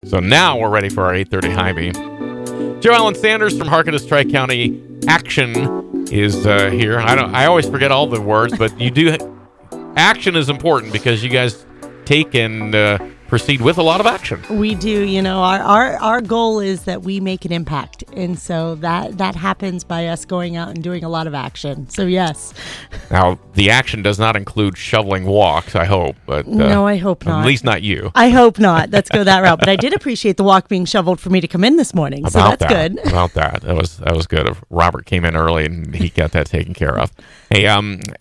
So now we're ready for our 8:30 high beam. JoEllen Sanders from HARCATUS Tri-County Action is here. I always forget all the words, but you do. Action is important because you guys take and proceed with a lot of action. We do. You know, our goal is that we make an impact, and so that happens by us going out and doing a lot of action. So yes. Now the action does not include shoveling walks, I hope, but no, I hope not. At least not you. I hope not. Let's go that route. But I did appreciate the walk being shoveled for me to come in this morning, so that's good. About that was good. Robert came in early and he got that taken care of. Hey,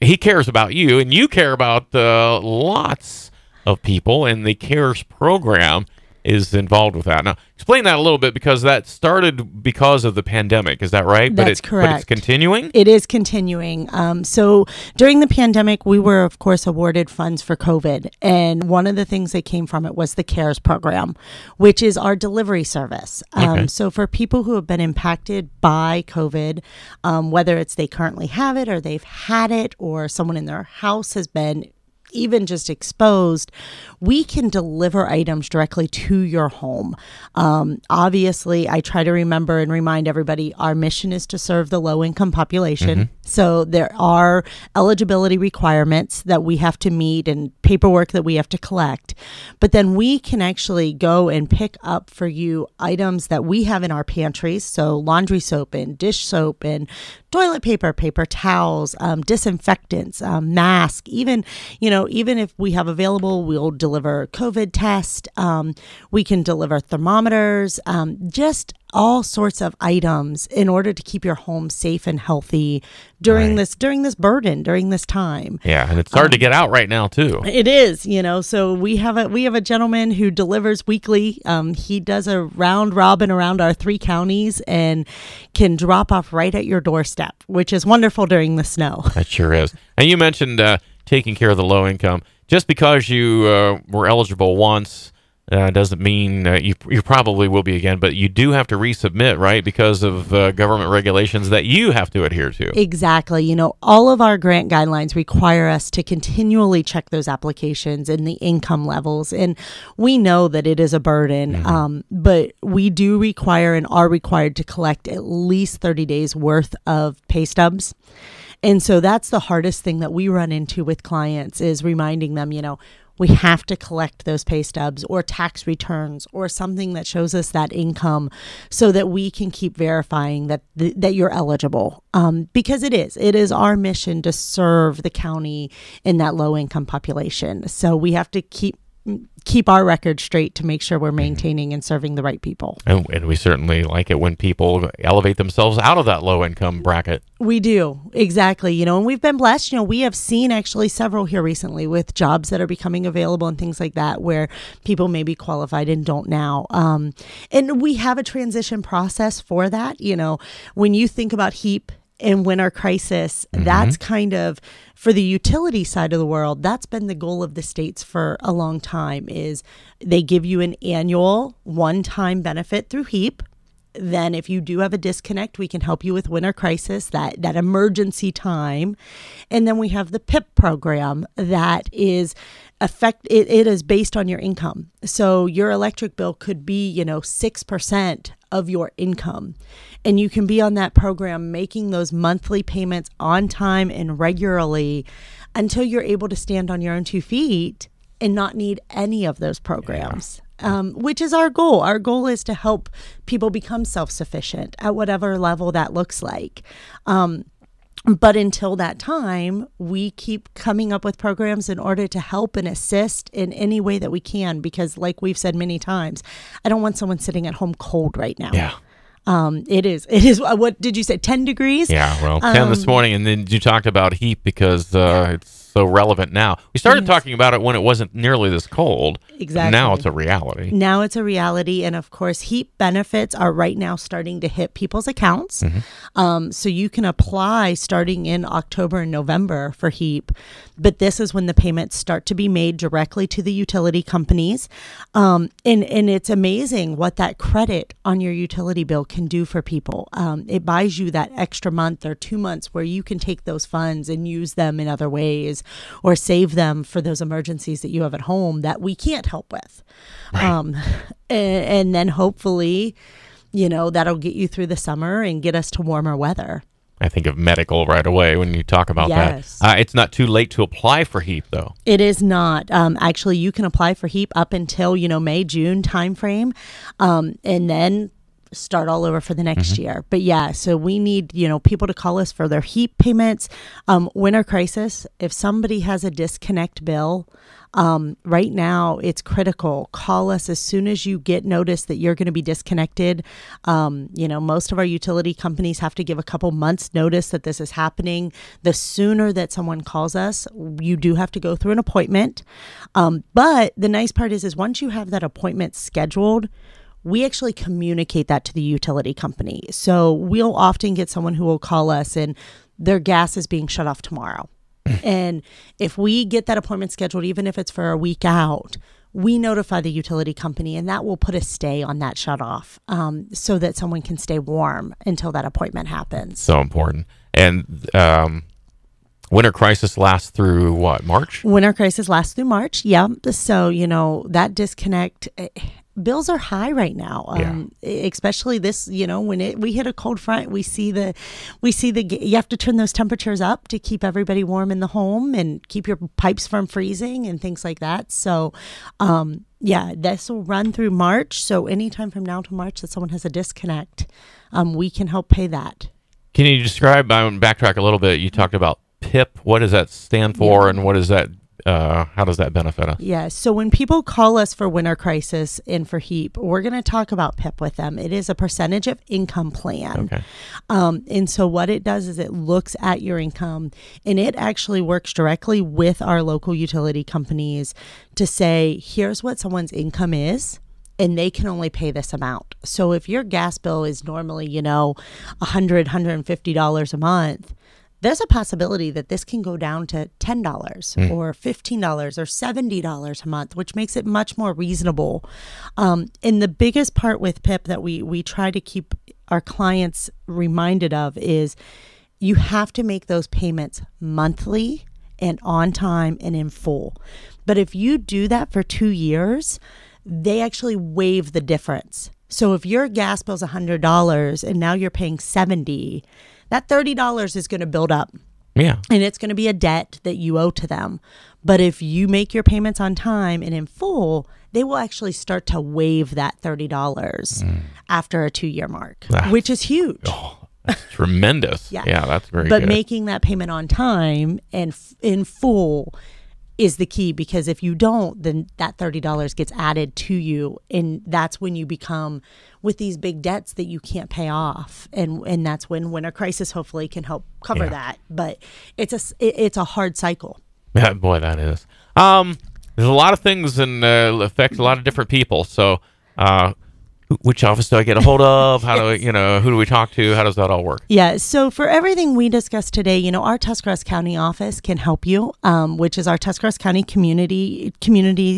he cares about you, and you care about lots of people, and the CARES program is involved with that. Now, explain that a little bit, because that started because of the pandemic. Is that right? That's correct. But it's continuing? It is continuing. So during the pandemic, we were, of course, awarded funds for COVID. And one of the things that came from it was the CARES program, which is our delivery service. Okay. So for people who have been impacted by COVID, whether it's they currently have it or they've had it or someone in their house has been even just exposed, we can deliver items directly to your home. Obviously, I try to remember and remind everybody our mission is to serve the low-income population. Mm-hmm. So there are eligibility requirements that we have to meet and paperwork that we have to collect. But then we can actually go and pick up for you items that we have in our pantries. So laundry soap and dish soap and toilet paper, paper towels, disinfectants, masks, even if we have available, we'll deliver COVID test. We can deliver thermometers, just all sorts of items in order to keep your home safe and healthy during this burden, during this time. Yeah, and it's hard to get out right now too. It is, so we have a gentleman who delivers weekly. He does a round robin around our 3 counties and can drop off right at your doorstep, which is wonderful during the snow. That sure is. And you mentioned taking care of the low income. Just because you were eligible once doesn't mean you probably will be again, but you do have to resubmit, right, because of government regulations that you have to adhere to. Exactly. All of our grant guidelines require us to continually check those applications and the income levels, and we know that it is a burden, but we do require and are required to collect at least 30 days worth of pay stubs. And so that's the hardest thing that we run into with clients, is reminding them, we have to collect those pay stubs or tax returns or something that shows us that income so that we can keep verifying that you're eligible. Because it is our mission to serve the county in that low income population. So we have to keep our record straight to make sure we're maintaining and serving the right people. And we certainly like it when people elevate themselves out of that low income bracket. We do. Exactly. And we've been blessed. We have seen actually several here recently with jobs that are becoming available and things like that, where people may be qualified and don't now. And we have a transition process for that. When you think about HEAP and winter crisis, that's kind of, for the utility side of the world, that's been the goal of the states for a long time, is they give you an annual one-time benefit through HEAP. Then if you do have a disconnect, we can help you with winter crisis, that emergency time. And then we have the PIP program that is it is based on your income. So your electric bill could be, 6% of your income. And you can be on that program making those monthly payments on time and regularly until you're able to stand on your own 2 feet and not need any of those programs. Which is our goal. Our goal is to help people become self-sufficient at whatever level that looks like. But until that time, we keep coming up with programs in order to help and assist in any way that we can, because like we've said many times, I don't want someone sitting at home cold right now. Yeah. It is, what did you say, 10 degrees? Yeah, well, 10 this morning, and then you talked about heat because it's so relevant now. We started talking about it when it wasn't nearly this cold. Exactly. Now it's a reality. Now it's a reality, and of course, heat benefits are right now starting to hit people's accounts. So you can apply starting in October and November for HEAP, but this is when the payments start to be made directly to the utility companies. And it's amazing what that credit on your utility bill can do for people. It buys you that extra month or 2 months where you can take those funds and use them in other ways. or save them for those emergencies that you have at home that we can't help with. Right. And then hopefully, that'll get you through the summer and get us to warmer weather. I think of medical right away when you talk about Yes. that. It's not too late to apply for HEAP, though. It is not. Actually, you can apply for HEAP up until, May, June timeframe, and then start all over for the next year. But yeah, so we need, people to call us for their HEAP payments. Winter crisis, if somebody has a disconnect bill, right now it's critical. Call us as soon as you get notice that you're going to be disconnected. Most of our utility companies have to give a couple months notice that this is happening. The sooner that someone calls us, you do have to go through an appointment. But the nice part is once you have that appointment scheduled, we actually communicate that to the utility company. So we'll often get someone who will call us and their gas is being shut off tomorrow. And if we get that appointment scheduled, even if it's for a week out, we notify the utility company and that will put a stay on that shut off so that someone can stay warm until that appointment happens. So important. And winter crisis lasts through what, March? Winter crisis lasts through March. Yeah. So, that disconnect, bills are high right now. Especially this, when we hit a cold front, we see the, you have to turn those temperatures up to keep everybody warm in the home and keep your pipes from freezing and things like that. So, this will run through March. So anytime from now to March that someone has a disconnect, we can help pay that. Can you describe, backtrack a little bit, you talked about PIP. What does that stand for and what is that? How does that benefit us? Yeah. So when people call us for winter crisis and for HEAP, we're going to talk about PIP with them. It is a percentage of income plan. Okay. And so what it does is it looks at your income and it actually works directly with our local utility companies to say, here's what someone's income is. And they can only pay this amount. So if your gas bill is normally, $100, $150 a month, there's a possibility that this can go down to $10 or $15 or $70 a month, which makes it much more reasonable. And the biggest part with PIP that we try to keep our clients reminded of is you have to make those payments monthly and on time and in full. But if you do that for 2 years, they actually waive the difference. So if your gas bill is $100 and now you're paying $70, that $30 is going to build up. Yeah. And it's going to be a debt that you owe to them. But if you make your payments on time and in full, they will actually start to waive that $30 after a 2-year mark, which is huge. Oh, that's tremendous. Yeah, that's very good. But making that payment on time and in full is the key, because if you don't, then that $30 gets added to you, and that's when you become with these big debts that you can't pay off, and that's when winter crisis hopefully can help cover that. But it's a hard cycle. Yeah, boy, that is. There's a lot of things and affect a lot of different people. So, which office do I get a hold of? How do who do we talk to? How does that all work? Yeah. So for everything we discussed today, our Tuscarawas County office can help you, which is our Tuscarawas County Community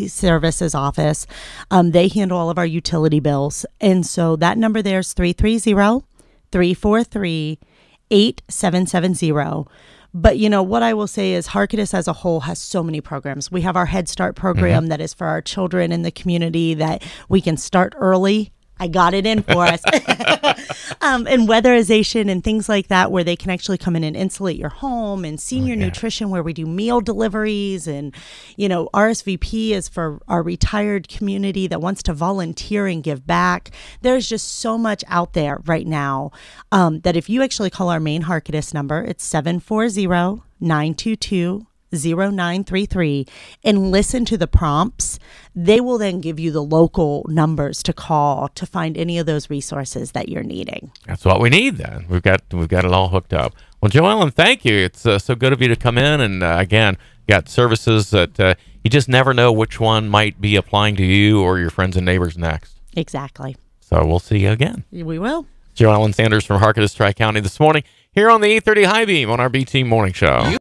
Services office. They handle all of our utility bills. And so that number there is 330-343-8770. But, what I will say is HARCATUS as a whole has so many programs. We have our Head Start program that is for our children in the community that we can start early. I got it in for us. And weatherization and things like that, where they can actually come in and insulate your home, and senior nutrition, where we do meal deliveries. And, RSVP is for our retired community that wants to volunteer and give back. There's just so much out there right now that if you actually call our main HARCATUS number, it's 740-922-0933, and listen to the prompts, they will then give you the local numbers to call to find any of those resources that you're needing. That's what we need then. We've got it all hooked up. Well, JoEllen, thank you. It's so good of you to come in, and again, got services that you just never know which one might be applying to you or your friends and neighbors next. Exactly. So we'll see you again. We will. JoEllen Sanders from HARCATUS Tri-County this morning here on the 830 High Beam on our BT Morning Show.